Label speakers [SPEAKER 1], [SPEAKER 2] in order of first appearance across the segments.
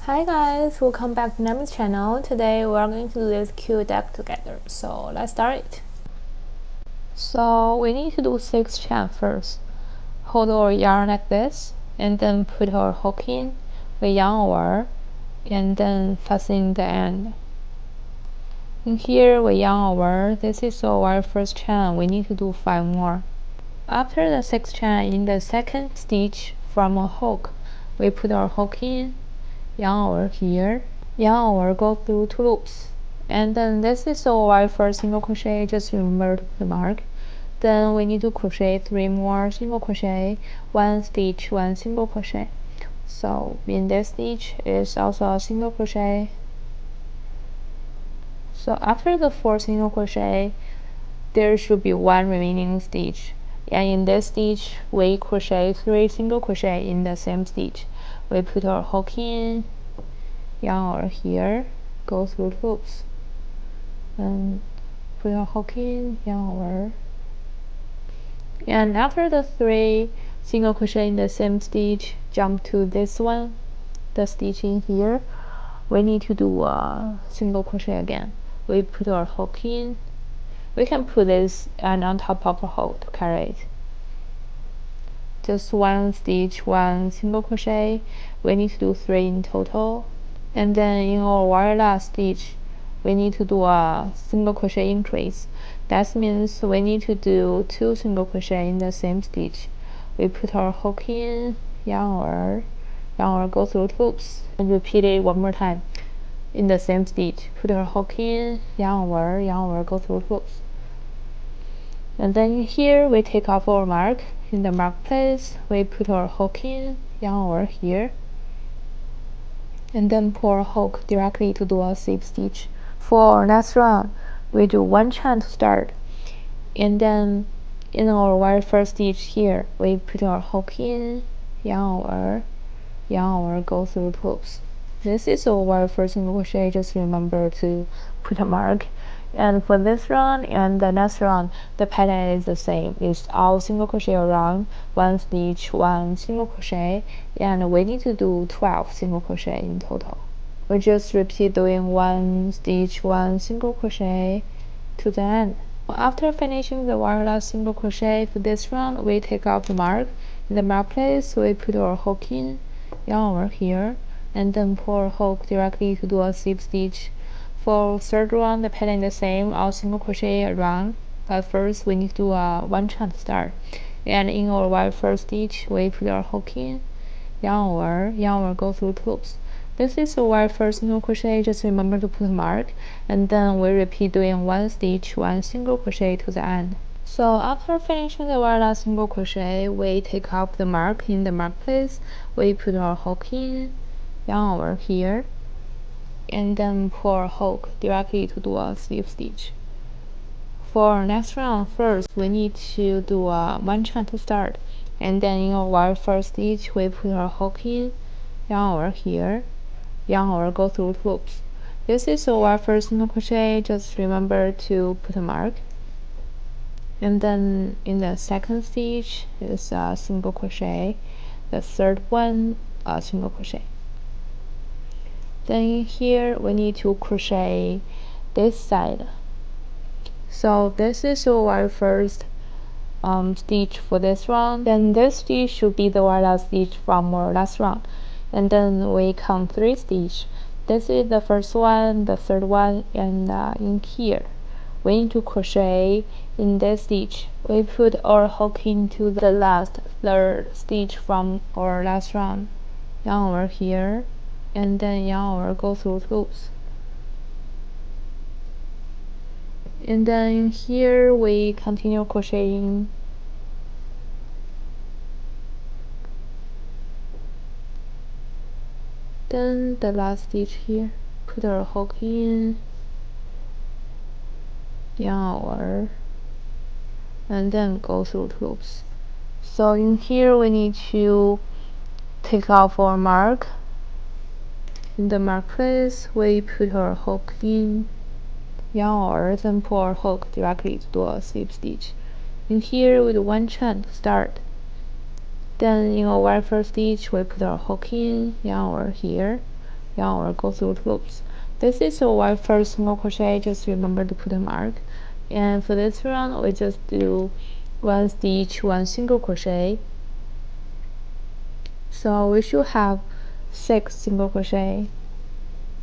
[SPEAKER 1] Hi guys, welcome back to Nami's channel. Today we are going to do this cute deck together. So let's start it. So we need to do 6 chain first. Hold our yarn like this and then put our hook in, we yarn over and then fasten the end. In here we yarn over. This is our first chain. We need to do 5 more. After the 6th chain, in the second stitch from a hook, we put our hook in, yarn over here, yarn over, go through 2 loops, and then this is our first single crochet. Just remember the mark. Then we need to crochet 3 more single crochet, 1 stitch, 1 single crochet. So in this stitch is also a single crochet. So after the 4th single crochet, there should be 1 remaining stitch, and in this stitch we crochet 3 single crochet in the same stitch. We put our hook in, yarn over here, go through loops, and put our hook in, yarn over. And after the 3 single crochet in the same stitch, jump to this one, the stitch in here. We need to do a single crochet again. We put our hook in. We can put this and on top of a hook to carry it. Just 1 stitch, 1 single crochet. We need to do 3 in total. And then in our very last stitch, we need to do a single crochet increase. That means we need to do 2 single crochet in the same stitch. We put our hook in, yarn over, go through loops, and repeat it 1 more time in the same stitch. Put our hook in, yarn over, go through loops. And then here we take off our mark. In the mark place, we put our hook in, yarn over here, and then pull our hook directly to do a slip stitch. For our next round, we do 1 chain to start, and then in our very first stitch here, we put our hook in, yarn over, go through loops. This is our very first single crochet. Just remember to put a mark. And for this round and the next round, the pattern is the same. It's all single crochet around, 1 stitch, 1 single crochet, and we need to do 12 single crochet in total. We just repeat doing 1 stitch, 1 single crochet to the end. After finishing the very last single crochet for this round, we take off the mark. In the mark place, we put our hook in, yarn over here, and then pull our hook directly to do a slip stitch. For third round, the pattern is the same, all single crochet around, but first we need to do a 1 chain to start. And in our very first stitch, we put our hook in, yarn over, go through loops. This is the very first single crochet. Just remember to put a mark, and then we repeat doing 1 stitch, 1 single crochet to the end. So after finishing the very last single crochet, we take off the mark. In the mark place, we put our hook in, yarn over here, and then pull our hook directly to do a slip stitch. For our next round, first we need to do a 1 chain to start, and then in our very first stitch, we put our hook in, yarn over here, yarn over, go through loops. This is our first single crochet. Just remember to put a mark. And then in the second stitch is a single crochet, the third one a single crochet. Then here we need to crochet this side. So this is our first stitch for this round. Then this stitch should be the very last stitch from our last round. And then we count 3 stitches. This is the first one, the third one, and in here we need to crochet in this stitch. We put our hook into the last third stitch from our last round. Yarn over here, and then yarn over, go through loops. And then here we continue crocheting. Then the last stitch here, put our hook in, yarn over, and then go through loops. So in here we need to take off our mark. In the mark place, we put our hook in, yarn over, then pull our hook directly to do a slip stitch. In here with 1 chain to start. Then in our very first stitch, we put our hook in, yarn over here, yarn over, go through 2 loops. This is our first single crochet, just remember to put a mark. And for this round, we just do 1 stitch, 1 single crochet. So we should have 6 single crochet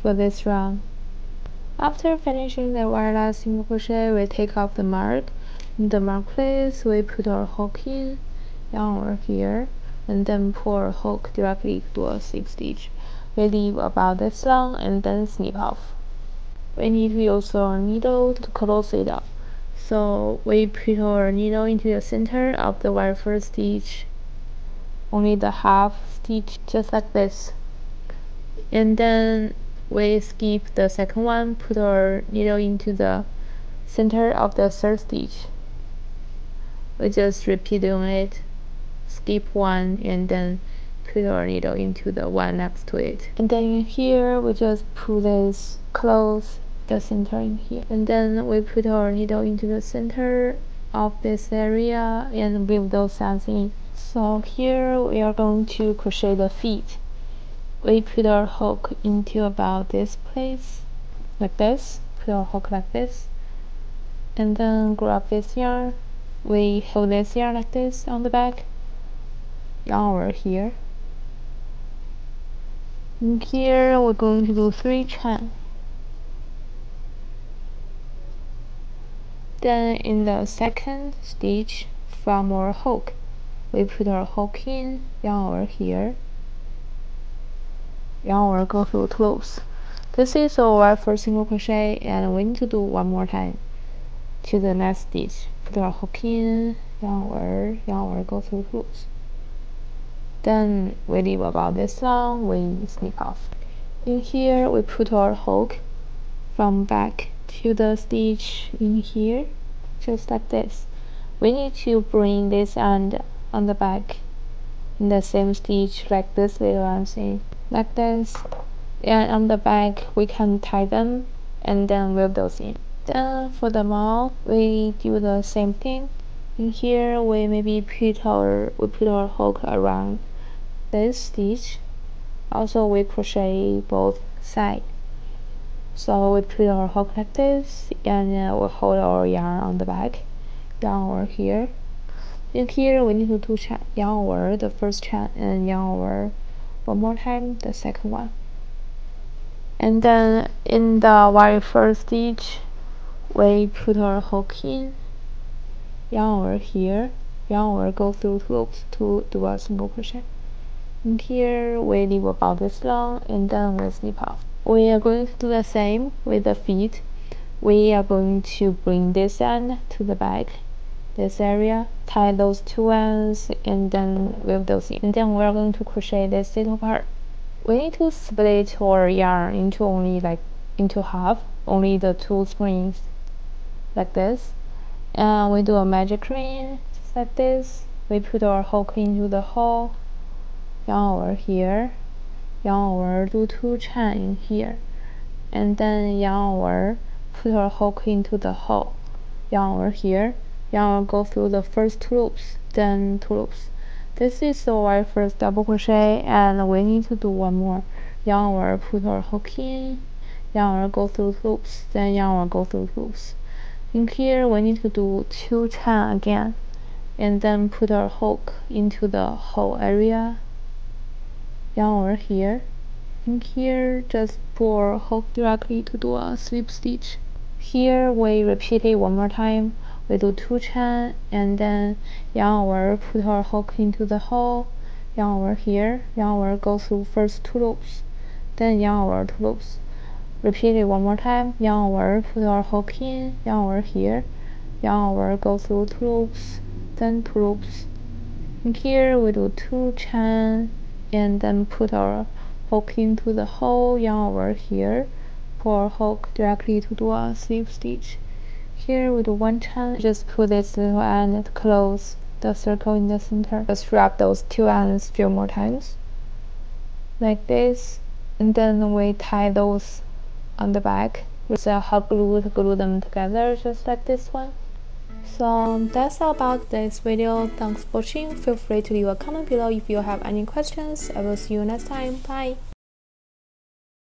[SPEAKER 1] for this round. After finishing the one last single crochet, we take off the mark. In the mark place, we put our hook in, yarn over here, and then pull our hook directly to a slip stitch. We leave about this long and then snip off. We need to use our needle to close it up. So we put our needle into the center of the very first stitch, only the half stitch, just like this. And then we skip the second one, put our needle into the center of the third stitch. We just repeat doing it, skip one, and then put our needle into the one next to it. And then here we just pull this close the center in here, and then we put our needle into the center of this area and weave those ends in. So here we are going to crochet the feet. We put our hook into about this place, like this, put our hook like this, and then grab this yarn. We hold this yarn like this on the back, yarn over here. And here we're going to do 3 chain. Then in the second stitch from our hook, we put our hook in, yarn over here, yarn over, go through 2 loops. This is our first single crochet, and we need to do one more time to the next stitch. Put our hook in, yarn over, go through 2 loops. Then we leave about this long, we snip off. In here we put our hook from back to the stitch in here, just like this. We need to bring this end on the back in the same stitch like this little ends in, like this. And on the back we can tie them and then weave those in. Then for the mouth we do the same thing. In here we maybe put our hook around this stitch. Also we crochet both sides. So we put our hook like this, and we hold our yarn on the back, yarn over here. In here we need to do yarn over the first chain and yarn over one more time the second one. And then in the very first stitch we put our hook in, yarn over here, yarn over, go through 2 loops to do a single crochet. And here we leave about this long and then we snip off. We are going to do the same with the feet. We are going to bring this end to the back, this area, tie those 2 ends and then weave those in. And then we are going to crochet this little part. We need to split our yarn into half, only the 2 springs, like this. And we do a magic ring, just like this. We put our hook into the hole, yarn over here, yarn over, do 2 chain in here, and then yarn over, put our hook into the hole, yarn over here, yarn over, go through the first 2 loops, then 2 loops. This is our first double crochet, and we need to do one more. Yarn over, put our hook in, yarn over, go through 2 loops, then yarn over, go through 2 loops. In here we need to do 2 chain again, and then put our hook into the hole area, yarn over here. In here just pull our hook directly to do a slip stitch. Here we repeat it one more time. We do 2 chain and then yarn over, put our hook into the hole, yarn over here, yarn over, go through first 2 loops, then yarn over 2 loops. Repeat it one more time. Yarn over, put our hook in, yarn over here, yarn over, go through 2 loops, then 2 loops. And here we do 2 chain and then put our hook into the hole, yarn over here, pull our hook directly to do a slip stitch. Here we do 1 chain, just put this little end to close the circle in the center. Just wrap those 2 ends a few more times, like this, and then we tie those on the back with a hot glue to glue them together, just like this one. So that's all about this video. Thanks for watching. Feel free to leave a comment below if you have any questions. I will see you next time. Bye.